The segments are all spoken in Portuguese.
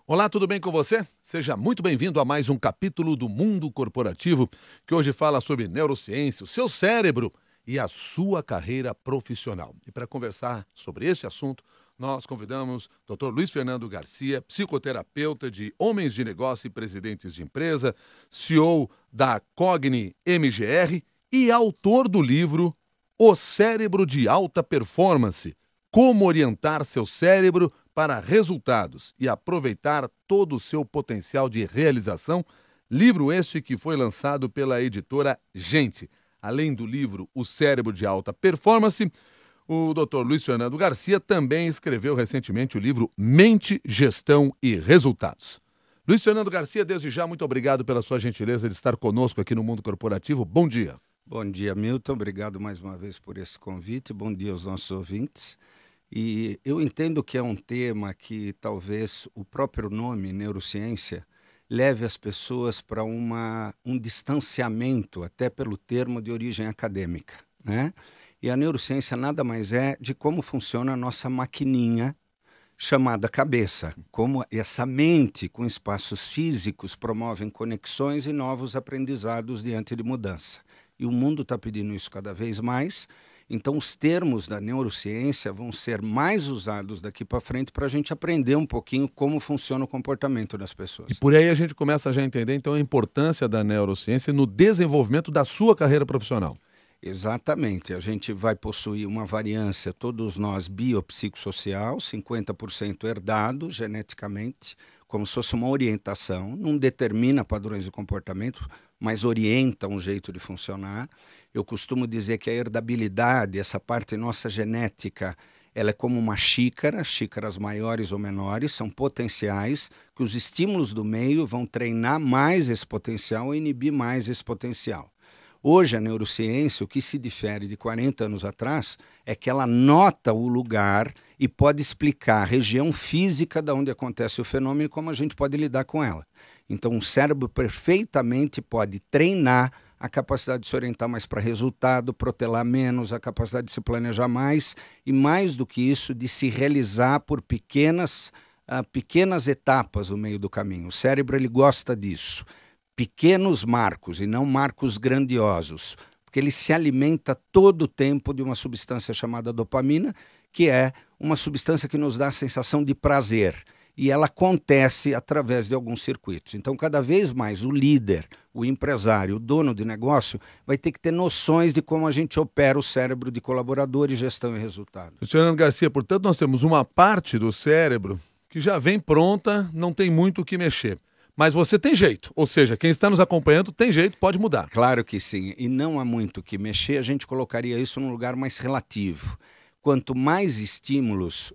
Olá, tudo bem com você? Seja muito bem-vindo a mais um capítulo do Mundo Corporativo, que hoje fala sobre neurociência, o seu cérebro e a sua carreira profissional. E para conversar sobre esse assunto, nós convidamos o Dr. Luiz Fernando Garcia, psicoterapeuta de homens de negócio e presidentes de empresa, CEO da Cogni MGR e autor do livro O Cérebro de Alta Performance: Como orientar seu cérebro para resultados e aproveitar todo o seu potencial de realização, livro este que foi lançado pela editora Gente. Além do livro O Cérebro de Alta Performance, o Dr. Luiz Fernando Garcia também escreveu recentemente o livro Mente, Gestão e Resultados. Luiz Fernando Garcia, desde já, muito obrigado pela sua gentileza de estar conosco aqui no Mundo Corporativo. Bom dia. Bom dia, Milton. Obrigado mais uma vez por esse convite. Bom dia aos nossos ouvintes. E eu entendo que é um tema que talvez o próprio nome, neurociência, leve as pessoas para um distanciamento, até pelo termo de origem acadêmica, né? E a neurociência nada mais é de como funciona a nossa maquininha chamada cabeça, como essa mente com espaços físicos promovem conexões e novos aprendizados diante de mudança. E o mundo está pedindo isso cada vez mais. Então, os termos da neurociência vão ser mais usados daqui para frente para a gente aprender um pouquinho como funciona o comportamento das pessoas. E por aí a gente começa já a entender, então, a importância da neurociência no desenvolvimento da sua carreira profissional. Exatamente. A gente vai possuir uma variância, todos nós, biopsicossocial, 50% herdado geneticamente, como se fosse uma orientação, não determina padrões de comportamento, mas orienta um jeito de funcionar. Eu costumo dizer que a herdabilidade, essa parte nossa genética, ela é como uma xícara, xícaras maiores ou menores, são potenciais, que os estímulos do meio vão treinar mais esse potencial ou inibir mais esse potencial. Hoje, a neurociência, o que se difere de 40 anos atrás, é que ela nota o lugar e pode explicar a região física de onde acontece o fenômeno e como a gente pode lidar com ela. Então, o cérebro perfeitamente pode treinar a capacidade de se orientar mais para resultado, protelar menos, a capacidade de se planejar mais e, mais do que isso, de se realizar por pequenas etapas no meio do caminho. O cérebro ele gosta disso. Pequenos marcos e não marcos grandiosos, porque ele se alimenta todo o tempo de uma substância chamada dopamina, que é uma substância que nos dá a sensação de prazer. E ela acontece através de alguns circuitos. Então, cada vez mais, o líder, o empresário, o dono de negócio, vai ter que ter noções de como a gente opera o cérebro de colaboradores, gestão e resultado. Fernando Garcia, portanto, nós temos uma parte do cérebro que já vem pronta, não tem muito o que mexer. Mas você tem jeito, ou seja, quem está nos acompanhando tem jeito, pode mudar. Claro que sim, e não há muito o que mexer, a gente colocaria isso num lugar mais relativo. Quanto mais estímulos,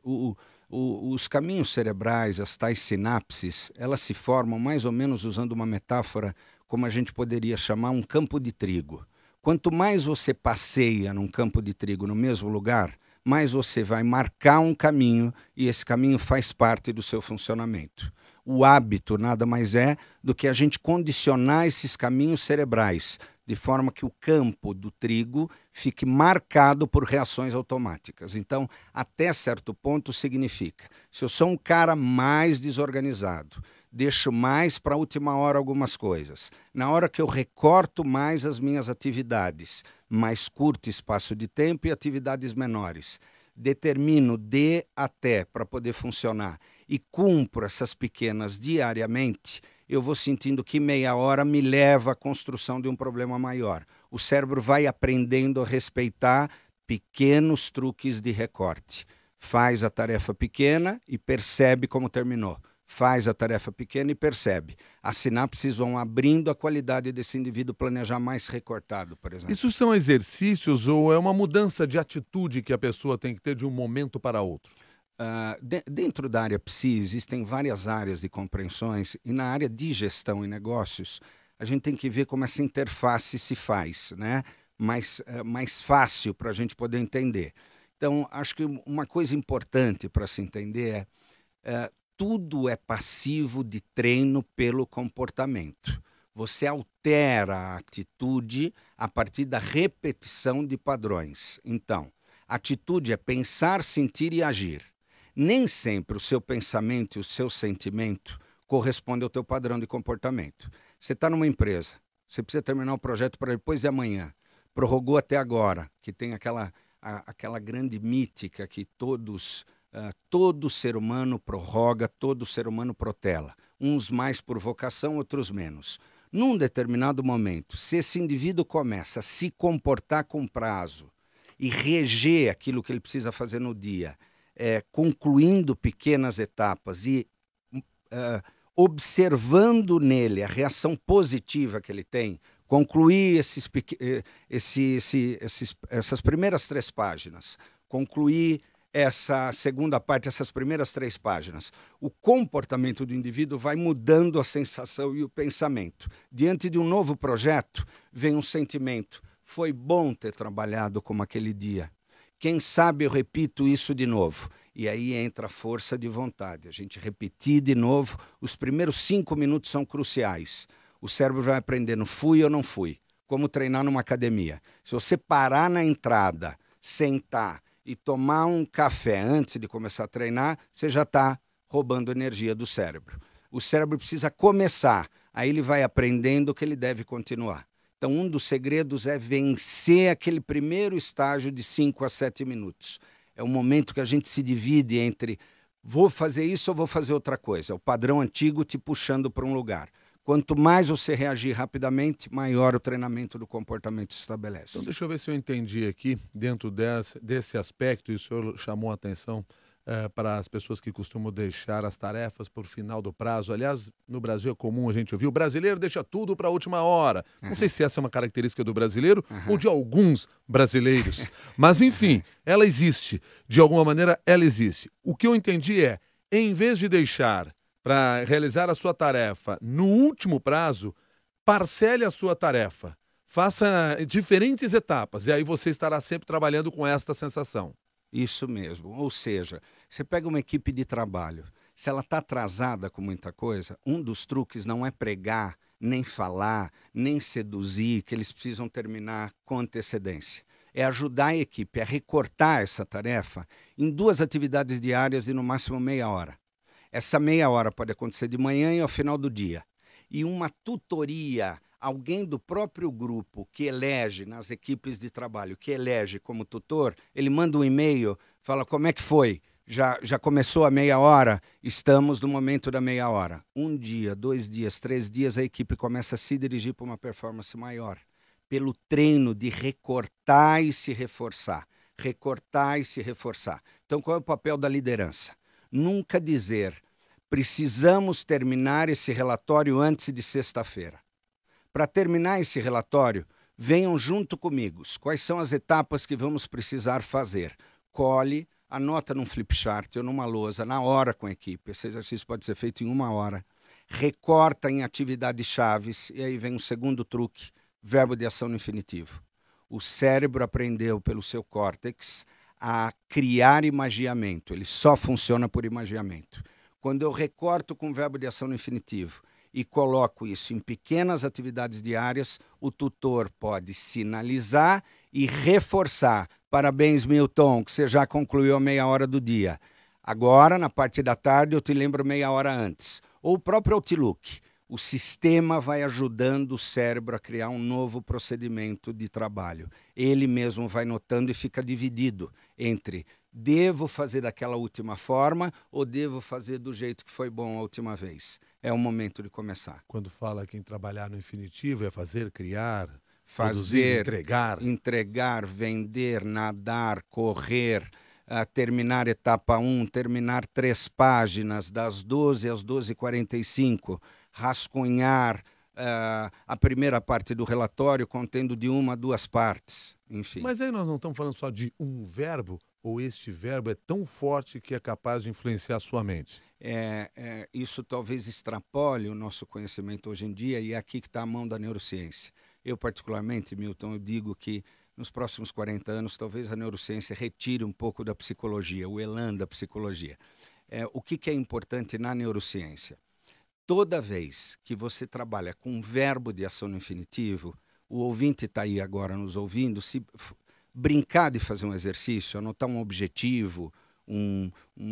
os caminhos cerebrais, as tais sinapses, elas se formam mais ou menos usando uma metáfora como a gente poderia chamar um campo de trigo. Quanto mais você passeia num campo de trigo no mesmo lugar, mais você vai marcar um caminho e esse caminho faz parte do seu funcionamento. O hábito nada mais é do que a gente condicionar esses caminhos cerebrais, de forma que o campo do trigo fique marcado por reações automáticas. Então, até certo ponto significa, se eu sou um cara mais desorganizado, deixo mais para a última hora algumas coisas, na hora que eu recorto mais as minhas atividades, mais curto espaço de tempo e atividades menores, determino de até para poder funcionar, e cumpro essas pequenas diariamente, eu vou sentindo que meia hora me leva à construção de um problema maior. O cérebro vai aprendendo a respeitar pequenos truques de recorte. Faz a tarefa pequena e percebe como terminou. Faz a tarefa pequena e percebe. As sinapses vão abrindo a qualidade desse indivíduo planejar mais recortado, por exemplo. Isso são exercícios ou é uma mudança de atitude que a pessoa tem que ter de um momento para outro? Dentro da área psi, existem várias áreas de compreensões e na área de gestão e negócios, a gente tem que ver como essa interface se faz, né? Mais fácil para a gente poder entender. Então, acho que uma coisa importante para se entender tudo é passivo de treino pelo comportamento. Você altera a atitude a partir da repetição de padrões. Então, atitude é pensar, sentir e agir. Nem sempre o seu pensamento e o seu sentimento corresponde ao teu padrão de comportamento. Você está numa empresa, você precisa terminar o projeto para depois de amanhã, prorrogou até agora, que tem aquela grande mítica que todo ser humano prorroga, todo ser humano protela. Uns mais por vocação, outros menos. Num determinado momento, se esse indivíduo começa a se comportar com prazo e reger aquilo que ele precisa fazer no dia, concluindo pequenas etapas e observando nele a reação positiva que ele tem, concluir essas primeiras 3 páginas, concluir essa segunda parte, essas primeiras 3 páginas, o comportamento do indivíduo vai mudando a sensação e o pensamento. Diante de um novo projeto, vem um sentimento. Foi bom ter trabalhado como aquele dia. Quem sabe eu repito isso de novo. E aí entra a força de vontade. A gente repetir de novo. Os primeiros 5 minutos são cruciais. O cérebro vai aprendendo, fui ou não fui. Como treinar numa academia. Se você parar na entrada, sentar e tomar um café antes de começar a treinar, você já está roubando energia do cérebro. O cérebro precisa começar, aí ele vai aprendendo que ele deve continuar. Então, um dos segredos é vencer aquele primeiro estágio de 5 a 7 minutos. É o momento que a gente se divide entre vou fazer isso ou vou fazer outra coisa. É o padrão antigo te puxando para um lugar. Quanto mais você reagir rapidamente, maior o treinamento do comportamento se estabelece. Então, deixa eu ver se eu entendi aqui, dentro desse aspecto, e o senhor chamou a atenção para as pessoas que costumam deixar as tarefas por final do prazo. Aliás, no Brasil é comum a gente ouvir, o brasileiro deixa tudo para a última hora. Não sei se essa é uma característica do brasileiro ou de alguns brasileiros. Mas, enfim, ela existe. De alguma maneira, ela existe. O que eu entendi é, em vez de deixar para realizar a sua tarefa no último prazo, parcele a sua tarefa. Faça diferentes etapas e aí você estará sempre trabalhando com esta sensação. Isso mesmo. Ou seja, você pega uma equipe de trabalho, se ela está atrasada com muita coisa, um dos truques não é pregar, nem falar, nem seduzir, que eles precisam terminar com antecedência. É ajudar a equipe a recortar essa tarefa em 2 atividades diárias de no máximo meia hora. Essa meia hora pode acontecer de manhã e ao final do dia. E uma tutoria, alguém do próprio grupo que elege nas equipes de trabalho, que elege como tutor, ele manda um e-mail, fala como é que foi, já começou a meia hora, estamos no momento da meia hora. 1 dia, 2 dias, 3 dias, a equipe começa a se dirigir para uma performance maior. Pelo treino de recortar e se reforçar. Recortar e se reforçar. Então, qual é o papel da liderança? Nunca dizer, precisamos terminar esse relatório antes de sexta-feira. Para terminar esse relatório, venham junto comigo. Quais são as etapas que vamos precisar fazer? Colhe, anota num flip chart ou numa lousa, na hora com a equipe. Esse exercício pode ser feito em 1 hora. Recorta em atividades chaves, e aí vem um segundo truque, verbo de ação no infinitivo. O cérebro aprendeu pelo seu córtex a criar imagiamento. Ele só funciona por imagiamento. Quando eu recorto com verbo de ação no infinitivo e coloco isso em pequenas atividades diárias, o tutor pode sinalizar e reforçar. Parabéns, Milton, que você já concluiu a meia hora do dia. Agora, na parte da tarde, eu te lembro meia hora antes. Ou o próprio Outlook. O sistema vai ajudando o cérebro a criar um novo procedimento de trabalho. Ele mesmo vai notando e fica dividido entre devo fazer daquela última forma ou devo fazer do jeito que foi bom a última vez. É o momento de começar. Quando fala que em trabalhar no infinitivo é fazer, criar, fazer, produzir, entregar, vender, nadar, correr, terminar etapa 1, terminar 3 páginas, das 12 às 12h45, rascunhar a primeira parte do relatório contendo de 1 a 2 partes, enfim. Mas aí nós não estamos falando só de um verbo, ou este verbo é tão forte que é capaz de influenciar a sua mente? Isso talvez extrapole o nosso conhecimento hoje em dia, e é aqui que está a mão da neurociência. Eu, particularmente, Milton, eu digo que nos próximos 40 anos, talvez a neurociência retire um pouco da psicologia, o elan da psicologia. O que é importante na neurociência? Toda vez que você trabalha com um verbo de ação no infinitivo, o ouvinte está aí agora nos ouvindo, se brincar de fazer um exercício, anotar um objetivo,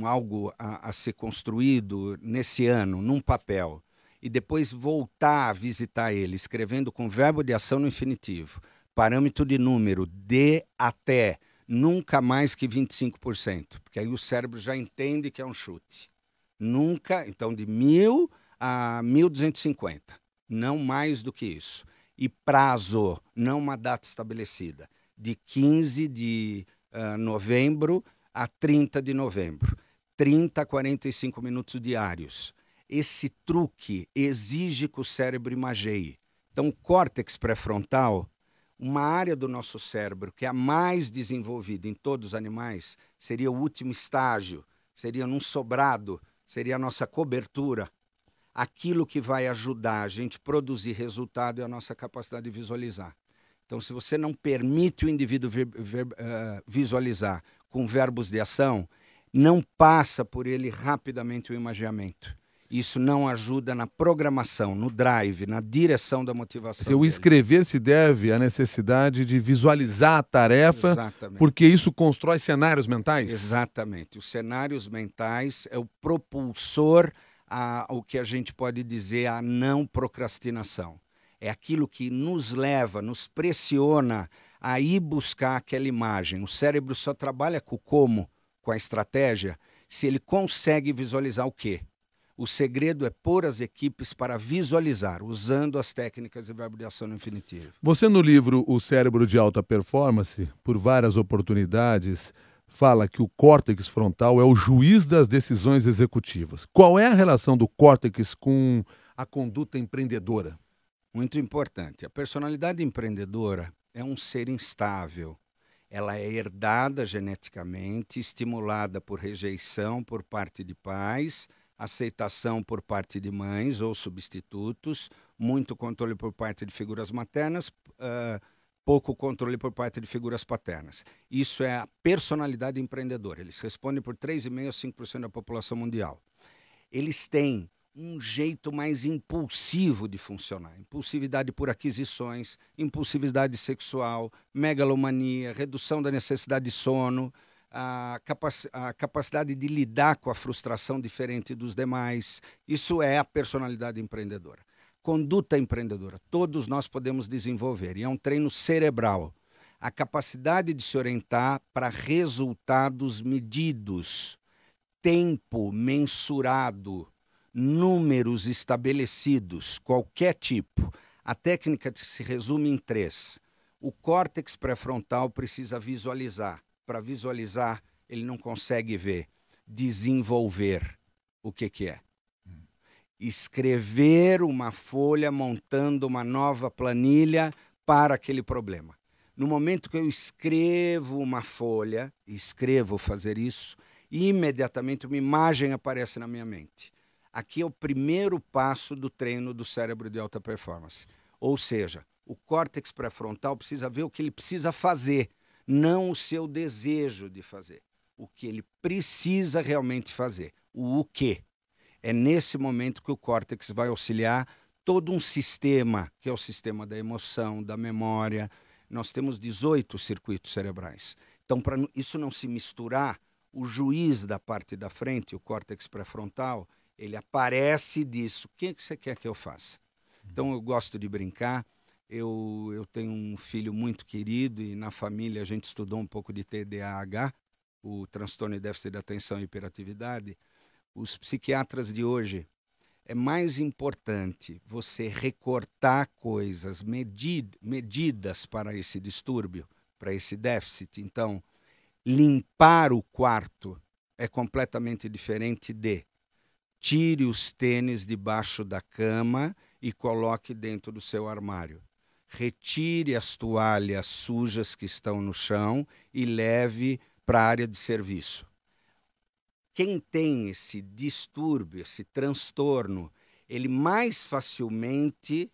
algo a ser construído nesse ano, num papel, e depois voltar a visitar ele, escrevendo com verbo de ação no infinitivo, parâmetro de número, de até, nunca mais que 25%, porque aí o cérebro já entende que é um chute. Nunca, então de 1.000 a 1.250, não mais do que isso. E prazo, não uma data estabelecida, de 15 de novembro a 30 de novembro, 30 a 45 minutos diários. Esse truque exige que o cérebro imageie. Então, o córtex pré-frontal, uma área do nosso cérebro que é a mais desenvolvida em todos os animais, seria o último estágio, seria num sobrado, seria a nossa cobertura. Aquilo que vai ajudar a gente a produzir resultado é a nossa capacidade de visualizar. Então, se você não permite o indivíduo visualizar com verbos de ação, não passa por ele rapidamente o imaginamento. Isso não ajuda na programação, no drive, na direção da motivação. O escrever se deve à necessidade de visualizar a tarefa, exatamente, porque isso constrói cenários mentais? Exatamente. Os cenários mentais é o propulsor ao que a gente pode dizer a não procrastinação. É aquilo que nos leva, nos pressiona a ir buscar aquela imagem. O cérebro só trabalha com o como, com a estratégia, se ele consegue visualizar o quê. O segredo é pôr as equipes para visualizar, usando as técnicas de verbo de ação no infinitivo. Você, no livro O Cérebro de Alta Performance, por várias oportunidades, fala que o córtex frontal é o juiz das decisões executivas. Qual é a relação do córtex com a conduta empreendedora? Muito importante. A personalidade empreendedora é um ser instável. Ela é herdada geneticamente, estimulada por rejeição por parte de pais, aceitação por parte de mães ou substitutos, muito controle por parte de figuras maternas, pouco controle por parte de figuras paternas. Isso é a personalidade empreendedora. Eles respondem por 3,5% a 5% da população mundial. Eles têm um jeito mais impulsivo de funcionar. Impulsividade por aquisições, impulsividade sexual, megalomania, redução da necessidade de sono, a capacidade de lidar com a frustração diferente dos demais. Isso é a personalidade empreendedora. Conduta empreendedora, todos nós podemos desenvolver, e é um treino cerebral. A capacidade de se orientar para resultados medidos, tempo mensurado, números estabelecidos, qualquer tipo. A técnica se resume em 3. O córtex pré-frontal precisa visualizar. Para visualizar, ele não consegue ver. Desenvolver. O que é? Escrever uma folha montando uma nova planilha para aquele problema. No momento que eu escrevo uma folha, escrevo fazer isso, imediatamente uma imagem aparece na minha mente. Aqui é o primeiro passo do treino do cérebro de alta performance. Ou seja, o córtex pré-frontal precisa ver o que ele precisa fazer, não o seu desejo de fazer. O que ele precisa realmente fazer, o quê. É nesse momento que o córtex vai auxiliar todo um sistema, que é o sistema da emoção, da memória. Nós temos 18 circuitos cerebrais. Então, para isso não se misturar, o juiz da parte da frente, o córtex pré-frontal, ele aparece e diz: o que você quer que eu faça? Então, eu gosto de brincar. Eu tenho um filho muito querido e na família a gente estudou um pouco de TDAH, o transtorno de déficit de atenção e hiperatividade. Os psiquiatras de hoje, é mais importante você recortar coisas medidas para esse distúrbio, para esse déficit. Então, limpar o quarto é completamente diferente de tire os tênis debaixo da cama e coloque dentro do seu armário. Retire as toalhas sujas que estão no chão e leve para a área de serviço. Quem tem esse distúrbio, esse transtorno, ele mais facilmente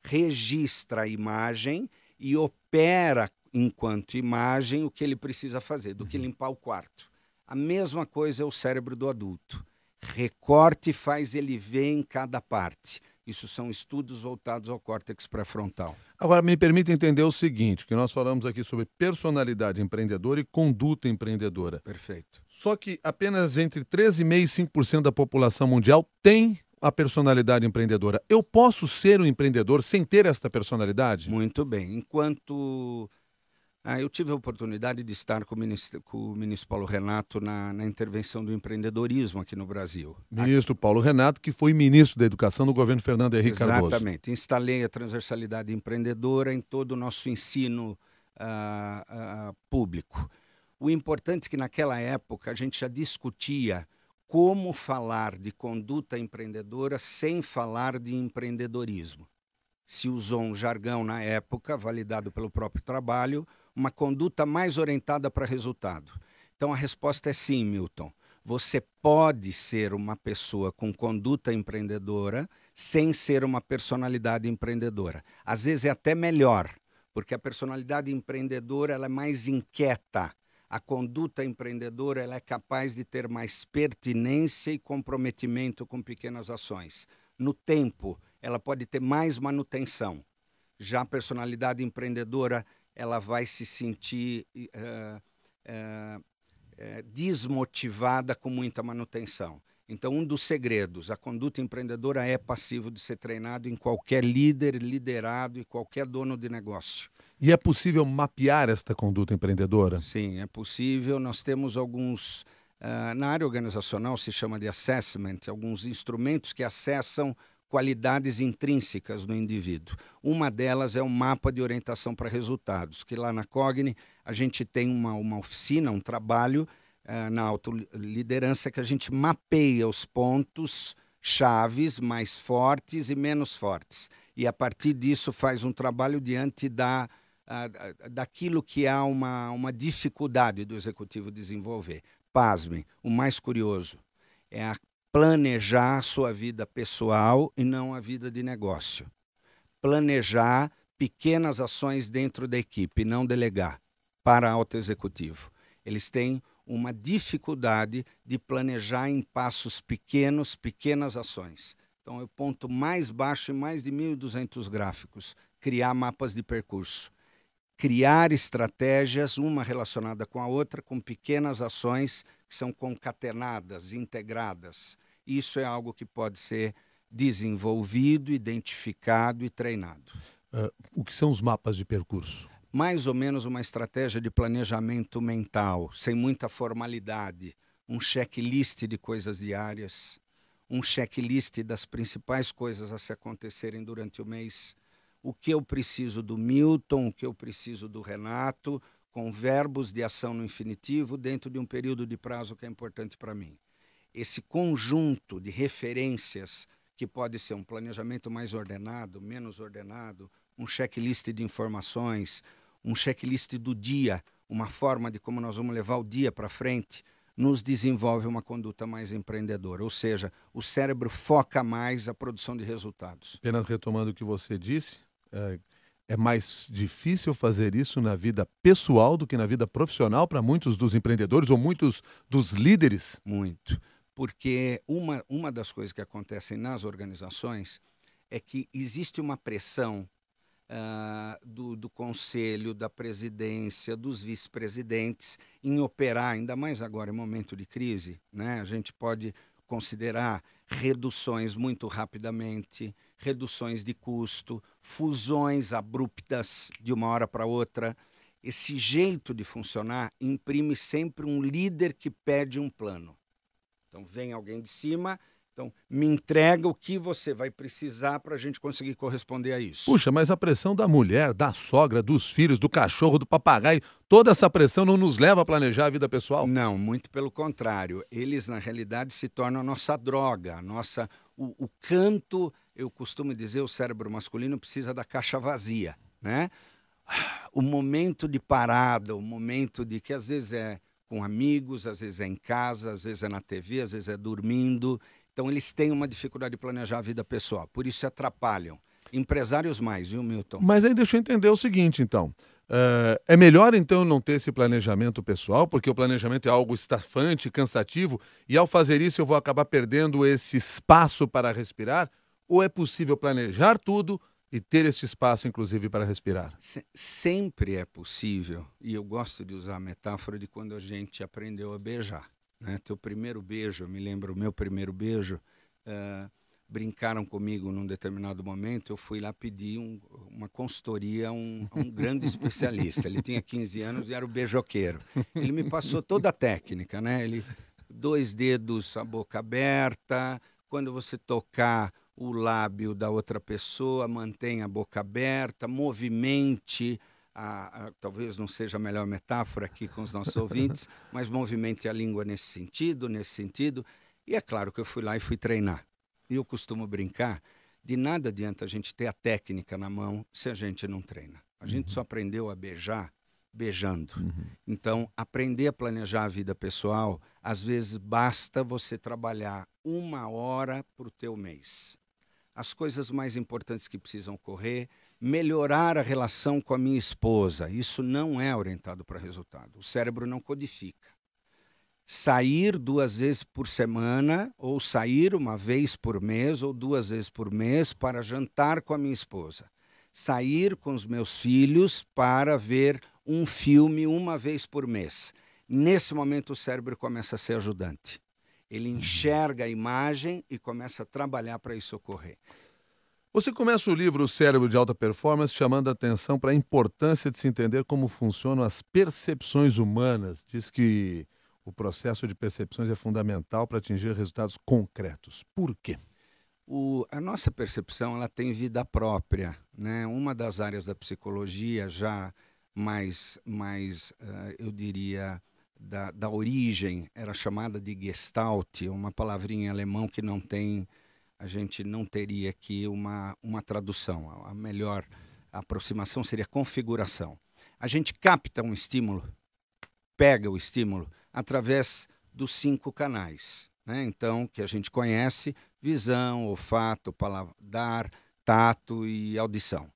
registra a imagem e opera enquanto imagem o que ele precisa fazer, do que limpar o quarto. A mesma coisa é o cérebro do adulto. Recorte faz ele ver em cada parte. Isso são estudos voltados ao córtex pré-frontal. Agora, me permita entender o seguinte, que nós falamos aqui sobre personalidade empreendedora e conduta empreendedora. Perfeito. Só que apenas entre 13,5% e 5% da população mundial tem a personalidade empreendedora. Eu posso ser um empreendedor sem ter esta personalidade? Muito bem. Enquanto eu tive a oportunidade de estar com o ministro Paulo Renato na intervenção do empreendedorismo aqui no Brasil. Ministro Paulo Renato, que foi ministro da Educação do governo Fernando Henrique Cardoso. Exatamente. Instalei a transversalidade empreendedora em todo o nosso ensino público. O importante é que naquela época a gente já discutia como falar de conduta empreendedora sem falar de empreendedorismo. Se usou um jargão na época, validado pelo próprio trabalho, uma conduta mais orientada para resultado. Então a resposta é sim, Milton. Você pode ser uma pessoa com conduta empreendedora sem ser uma personalidade empreendedora. Às vezes é até melhor, porque a personalidade empreendedora ela é mais inquieta. A conduta empreendedora ela é capaz de ter mais pertinência e comprometimento com pequenas ações. No tempo, ela pode ter mais manutenção. Já a personalidade empreendedora ela vai se sentir desmotivada com muita manutenção. Então, um dos segredos, a conduta empreendedora é passivo de ser treinado em qualquer líder, liderado e qualquer dono de negócio. E é possível mapear esta conduta empreendedora? Sim, é possível. Nós temos alguns, na área organizacional se chama de assessment, alguns instrumentos que acessam qualidades intrínsecas do indivíduo. Uma delas é o mapa de orientação para resultados, que lá na Cogni a gente tem uma oficina, um trabalho na autoliderança que a gente mapeia os pontos chaves mais fortes e menos fortes. E a partir disso faz um trabalho diante daquilo que há uma dificuldade do executivo desenvolver. Pasmem, o mais curioso é planejar a sua vida pessoal e não a vida de negócio. Planejar pequenas ações dentro da equipe, não delegar para alto executivo. Eles têm uma dificuldade de planejar em passos pequenos, pequenas ações. Então, é o ponto mais baixo em mais de 1.200 gráficos, criar mapas de percurso. Criar estratégias, uma relacionada com a outra, com pequenas ações que são concatenadas, integradas. Isso é algo que pode ser desenvolvido, identificado e treinado. O que são os mapas de percurso? Mais ou menos uma estratégia de planejamento mental, sem muita formalidade, um checklist de coisas diárias, um checklist das principais coisas a se acontecerem durante o mês, o que eu preciso do Milton, o que eu preciso do Renato, com verbos de ação no infinitivo dentro de um período de prazo que é importante para mim. Esse conjunto de referências, que pode ser um planejamento mais ordenado, menos ordenado, um checklist de informações, um checklist do dia, uma forma de como nós vamos levar o dia para frente, nos desenvolve uma conduta mais empreendedora. Ou seja, o cérebro foca mais a produção de resultados. Apenas retomando o que você disse, é mais difícil fazer isso na vida pessoal do que na vida profissional para muitos dos empreendedores ou muitos dos líderes? Muito. Porque uma das coisas que acontecem nas organizações é que existe uma pressão do conselho, da presidência, dos vice-presidentes em operar, ainda mais agora em momento de crise, né? A gente pode considerar reduções muito rapidamente, reduções de custo, fusões abruptas de uma hora para outra. Esse jeito de funcionar imprime sempre um líder que pede um plano. Então vem alguém de cima, então me entrega o que você vai precisar para a gente conseguir corresponder a isso. Puxa, mas a pressão da mulher, da sogra, dos filhos, do cachorro, do papagaio, toda essa pressão não nos leva a planejar a vida pessoal? Não, muito pelo contrário. Eles, na realidade, se tornam a nossa droga, o canto. Eu costumo dizer, o cérebro masculino precisa da caixa vazia, né? O momento de parada, o momento de que às vezes é com amigos, às vezes é em casa, às vezes é na TV, às vezes é dormindo. Então, eles têm uma dificuldade de planejar a vida pessoal. Por isso, se atrapalham. Empresários mais, viu, Milton? Mas aí deixa eu entender o seguinte, então. É melhor, então, não ter esse planejamento pessoal, porque o planejamento é algo estafante, cansativo, e ao fazer isso eu vou acabar perdendo esse espaço para respirar? Ou é possível planejar tudo e ter esse espaço, inclusive, para respirar? Sempre é possível, e eu gosto de usar a metáfora de quando a gente aprendeu a beijar, né? Teu primeiro beijo, eu me lembro, o meu primeiro beijo, brincaram comigo num determinado momento, eu fui lá pedir uma consultoria a um grande especialista. Ele tinha 15 anos e era o beijoqueiro. Ele me passou toda a técnica, né? 2 dedos, a boca aberta, quando você tocar o lábio da outra pessoa, mantenha a boca aberta, movimente, talvez não seja a melhor metáfora aqui com os nossos ouvintes, mas movimente a língua nesse sentido. E é claro que eu fui lá e fui treinar. E eu costumo brincar, de nada adianta a gente ter a técnica na mão se a gente não treina. A gente só aprendeu a beijar beijando. Então, aprender a planejar a vida pessoal, às vezes basta você trabalhar 1 hora para o teu mês. As coisas mais importantes que precisam ocorrer, melhorar a relação com a minha esposa, isso não é orientado para resultado. O cérebro não codifica. Sair 2 vezes por semana, ou sair 1 vez por mês, ou 2 vezes por mês para jantar com a minha esposa. Sair com os meus filhos para ver um filme 1 vez por mês. Nesse momento o cérebro começa a ser ajudante. Ele enxerga a imagem e começa a trabalhar para isso ocorrer. Você começa o livro Cérebro de Alta Performance chamando a atenção para a importância de se entender como funcionam as percepções humanas. Diz que o processo de percepções é fundamental para atingir resultados concretos. Por quê? A nossa percepção ela tem vida própria, né? Uma das áreas da psicologia já eu diria, da origem, era chamada de Gestalt, uma palavrinha em alemão que não tem, a gente não teria aqui uma tradução. A melhor aproximação seria configuração. A gente capta um estímulo, pega o estímulo, através dos 5 canais, né? Então, que a gente conhece: visão, olfato, paladar, tato e audição.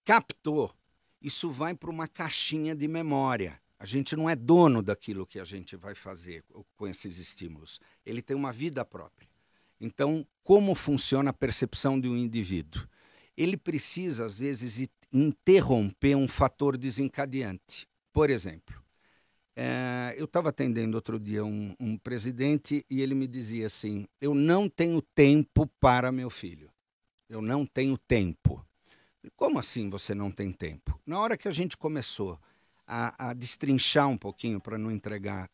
Captou, isso vai para uma caixinha de memória. A gente não é dono daquilo que a gente vai fazer com esses estímulos. Ele tem uma vida própria. Então, como funciona a percepção de um indivíduo? Ele precisa, às vezes, interromper um fator desencadeante. Por exemplo, eu estava atendendo outro dia um presidente e ele me dizia assim: eu não tenho tempo para meu filho. Eu não tenho tempo. Como assim você não tem tempo? Na hora que a gente começou a destrinchar um pouquinho para não entregar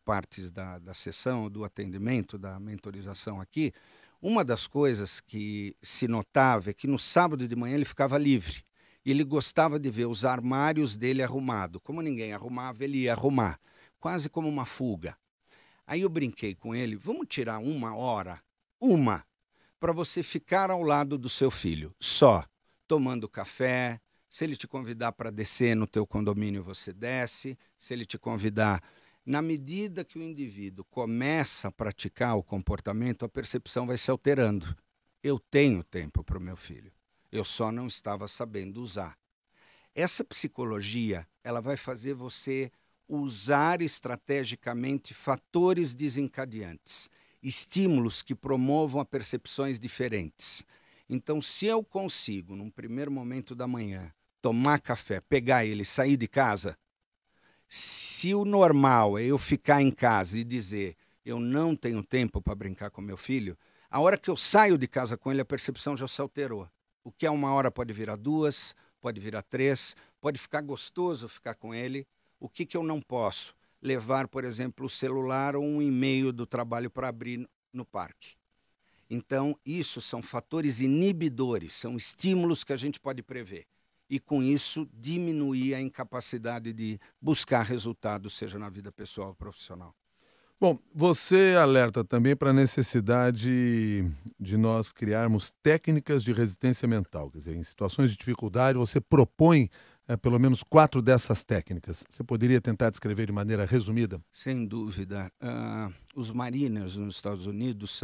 partes da sessão, do atendimento, da mentorização aqui, uma das coisas que se notava é que no sábado de manhã ele ficava livre. E ele gostava de ver os armários dele arrumados. Como ninguém arrumava, ele ia arrumar. Quase como uma fuga. Aí eu brinquei com ele: vamos tirar 1 hora, para você ficar ao lado do seu filho, só, tomando café. Se ele te convidar para descer no teu condomínio, você desce. Se ele te convidar... Na medida que o indivíduo começa a praticar o comportamento, a percepção vai se alterando. Eu tenho tempo para o meu filho. Eu só não estava sabendo usar. Essa psicologia, ela vai fazer você usar estrategicamente fatores desencadeantes, estímulos que promovam a percepções diferentes. Então, se eu consigo, num primeiro momento da manhã, tomar café, pegar ele e sair de casa, se o normal é eu ficar em casa e dizer: eu não tenho tempo para brincar com meu filho, a hora que eu saio de casa com ele, a percepção já se alterou. O que é 1 hora pode virar 2, pode virar 3, pode ficar gostoso ficar com ele. O que eu não posso? Levar, por exemplo, o celular ou um e-mail do trabalho para abrir no parque. Então, isso são fatores inibidores, são estímulos que a gente pode prever. E, com isso, diminuir a incapacidade de buscar resultados, seja na vida pessoal ou profissional. Bom, você alerta também para a necessidade de nós criarmos técnicas de resistência mental. Quer dizer, em situações de dificuldade, você propõe pelo menos 4 dessas técnicas. Você poderia tentar descrever de maneira resumida? Sem dúvida. Os Mariners nos Estados Unidos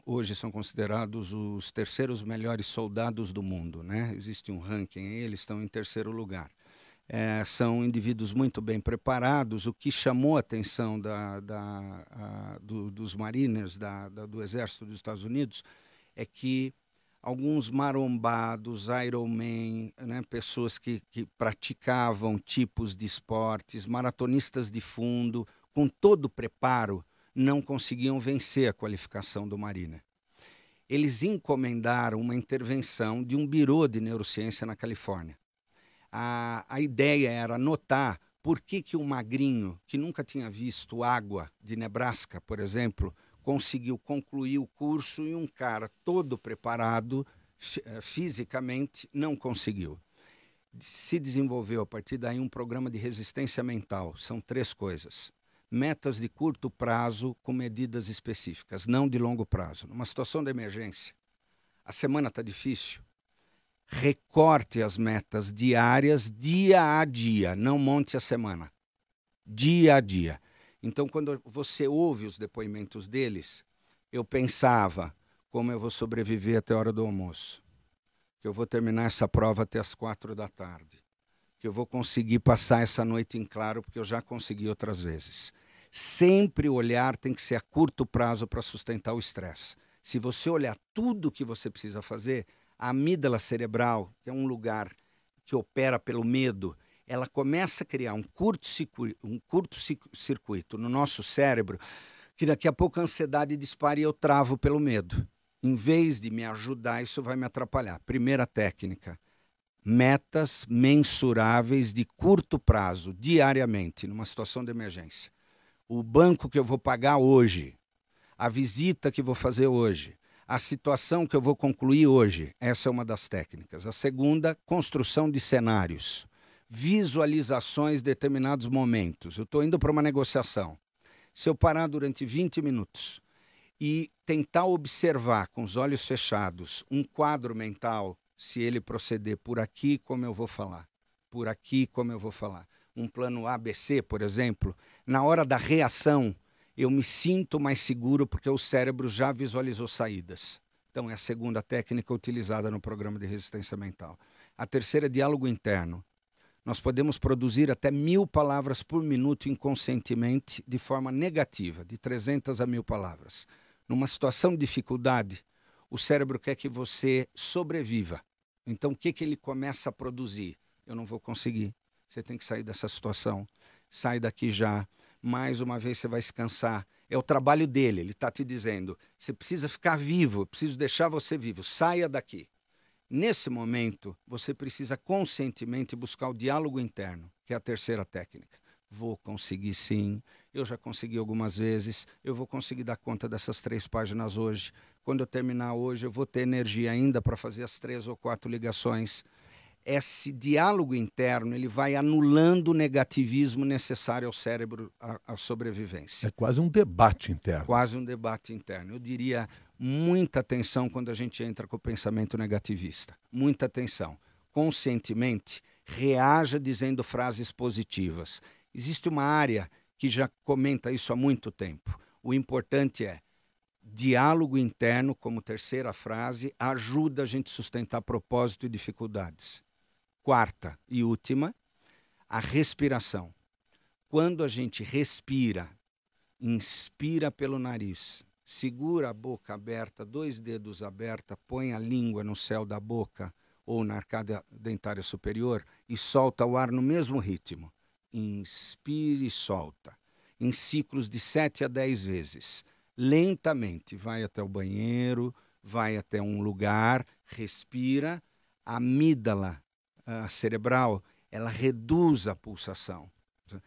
hoje são considerados os 3º melhores soldados do mundo, né? Existe um ranking, eles estão em 3º lugar. São indivíduos muito bem preparados. O que chamou a atenção dos Mariners, do Exército dos Estados Unidos, é que alguns marombados, Ironman, né, pessoas que praticavam tipos de esportes, maratonistas de fundo, com todo o preparo, não conseguiam vencer a qualificação do Mariner. Eles encomendaram uma intervenção de um birô de neurociência na Califórnia. A ideia era notar por que um magrinho, que nunca tinha visto água de Nebraska, por exemplo, conseguiu concluir o curso e um cara todo preparado fisicamente não conseguiu. Se desenvolveu a partir daí um programa de resistência mental. São 3 coisas. Metas de curto prazo com medidas específicas, não de longo prazo. Numa situação de emergência, a semana está difícil, recorte as metas diárias, dia a dia, não monte a semana, dia a dia. Então, quando você ouve os depoimentos deles, eu pensava como eu vou sobreviver até a hora do almoço, que eu vou terminar essa prova até as 4 da tarde, que eu vou conseguir passar essa noite em claro, porque eu já consegui outras vezes. Sempre o olhar tem que ser a curto prazo para sustentar o estresse. Se você olhar tudo o que você precisa fazer, a amígdala cerebral, que é um lugar que opera pelo medo, ela começa a criar um curto-circuito no nosso cérebro, que daqui a pouco a ansiedade dispara e eu travo pelo medo. Em vez de me ajudar, isso vai me atrapalhar. Primeira técnica, metas mensuráveis de curto prazo, diariamente, numa situação de emergência. O banco que eu vou pagar hoje, a visita que vou fazer hoje, a situação que eu vou concluir hoje, essa é uma das técnicas. A segunda, construção de cenários, visualizações de determinados momentos. Eu estou indo para uma negociação. Se eu parar durante 20 minutos e tentar observar com os olhos fechados um quadro mental, se ele proceder por aqui, como eu vou falar, por aqui, como eu vou falar. Um plano ABC, por exemplo, na hora da reação, eu me sinto mais seguro porque o cérebro já visualizou saídas. Então, é a segunda técnica utilizada no programa de resistência mental. A terceira é diálogo interno. Nós podemos produzir até 1000 palavras por minuto inconscientemente de forma negativa, de 300 a 1000 palavras. Numa situação de dificuldade, o cérebro quer que você sobreviva. Então, o que ele começa a produzir? Eu não vou conseguir. Você tem que sair dessa situação. Sai daqui já. Mais uma vez você vai se cansar. É o trabalho dele. Ele está te dizendo, você precisa ficar vivo, eu preciso deixar você vivo. Saia daqui. Nesse momento, você precisa conscientemente buscar o diálogo interno, que é a terceira técnica. Vou conseguir sim, eu já consegui algumas vezes, eu vou conseguir dar conta dessas 3 páginas hoje. Quando eu terminar hoje, eu vou ter energia ainda para fazer as 3 ou 4 ligações. Esse diálogo interno ele vai anulando o negativismo necessário ao cérebro, à sobrevivência. É quase um debate interno. Quase um debate interno. Eu diria muita atenção quando a gente entra com o pensamento negativista. Muita atenção. Conscientemente, reaja dizendo frases positivas. Existe uma área que já comenta isso há muito tempo. O importante é diálogo interno, como terceira frase, ajuda a gente a sustentar propósito e dificuldades. Quarta e última, a respiração. Quando a gente respira, inspira pelo nariz, segura a boca aberta, 2 dedos abertos, põe a língua no céu da boca ou na arcada dentária superior e solta o ar no mesmo ritmo. Inspira e solta, em ciclos de 7 a 10 vezes. Lentamente, vai até o banheiro, vai até um lugar, respira, a amígdala cerebral, ela reduz a pulsação.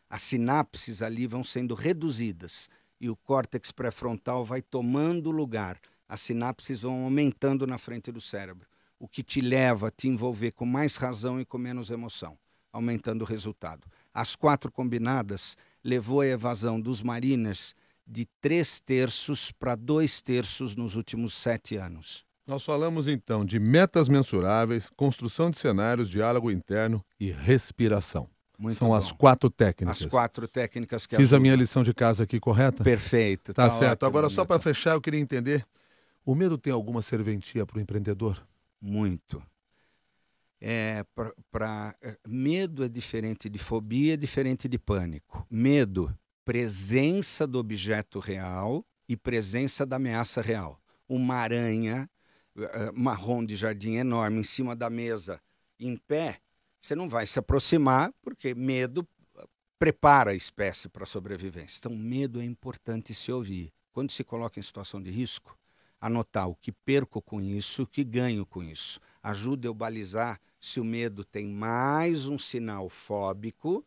As sinapses ali vão sendo reduzidas e o córtex pré-frontal vai tomando lugar. As sinapses vão aumentando na frente do cérebro, o que te leva a te envolver com mais razão e com menos emoção, aumentando o resultado. As 4 combinadas levou a evasão dos Mariners de 3/3 para 2/3 nos últimos 7 anos. Nós falamos então de metas mensuráveis, construção de cenários, diálogo interno e respiração. São as 4 técnicas. As 4 técnicas que Fiz ajudam. a minha lição de casa aqui, correta? Perfeito. Tá certo. Ótimo, Agora, só para Milton. fechar, eu queria entender, o medo tem alguma serventia para o empreendedor? Muito. Medo é diferente de fobia, é diferente de pânico. Medo, presença do objeto real e presença da ameaça real. Uma aranha marrom de jardim enorme em cima da mesa, em pé, você não vai se aproximar, porque medo prepara a espécie para a sobrevivência. Então, medo é importante se ouvir. Quando se coloca em situação de risco, anotar o que perco com isso, o que ganho com isso. Ajuda eu balizar se o medo tem mais um sinal fóbico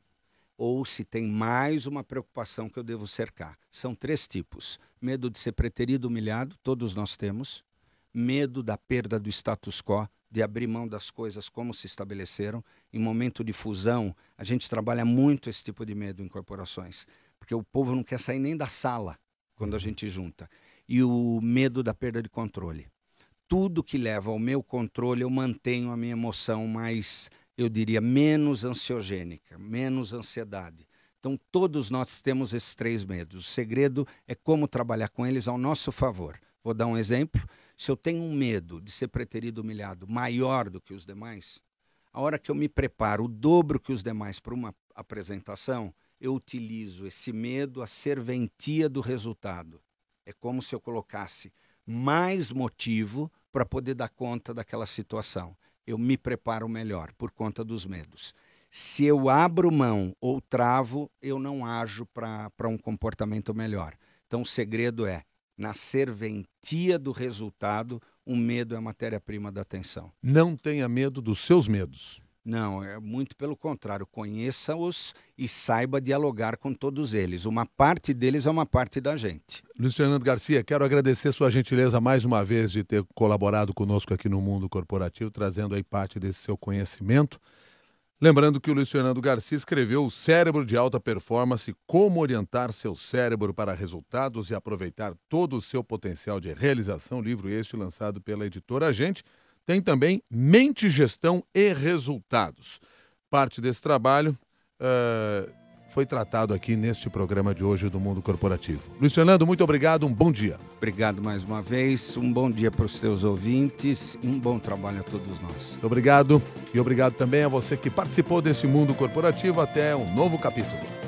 ou se tem mais uma preocupação que eu devo cercar. São 3 tipos. Medo de ser preterido, humilhado, todos nós temos. Medo da perda do status quo, de abrir mão das coisas como se estabeleceram. Em momento de fusão, a gente trabalha muito esse tipo de medo em corporações, porque o povo não quer sair nem da sala quando a gente junta. E o medo da perda de controle. Tudo que leva ao meu controle, eu mantenho a minha emoção mais, eu diria, menos ansiogênica, menos ansiedade. Então, todos nós temos esses 3 medos. O segredo é como trabalhar com eles ao nosso favor. Vou dar um exemplo. Se eu tenho um medo de ser preterido, humilhado, maior do que os demais, a hora que eu me preparo o dobro que os demais para uma apresentação, eu utilizo esse medo, a serventia do resultado. É como se eu colocasse mais motivo para poder dar conta daquela situação. Eu me preparo melhor por conta dos medos. Se eu abro mão ou travo, eu não ajo para um comportamento melhor. Então, o segredo é, na serventia do resultado, o medo é a matéria-prima da atenção. Não tenha medo dos seus medos. Não, é muito pelo contrário. Conheça-os e saiba dialogar com todos eles. Uma parte deles é uma parte da gente. Luiz Fernando Garcia, quero agradecer sua gentileza mais uma vez de ter colaborado conosco aqui no Mundo Corporativo, trazendo aí parte desse seu conhecimento. Lembrando que o Luiz Fernando Garcia escreveu O Cérebro de Alta Performance, como orientar seu cérebro para resultados e aproveitar todo o seu potencial de realização, livro este lançado pela editora Agente. Tem também Mente, Gestão e Resultados. Parte desse trabalho foi tratado aqui neste programa de hoje do Mundo Corporativo. Luiz Fernando, muito obrigado, um bom dia. Obrigado mais uma vez, um bom dia para os teus ouvintes e um bom trabalho a todos nós. Muito obrigado e obrigado também a você que participou desse Mundo Corporativo. Até um novo capítulo.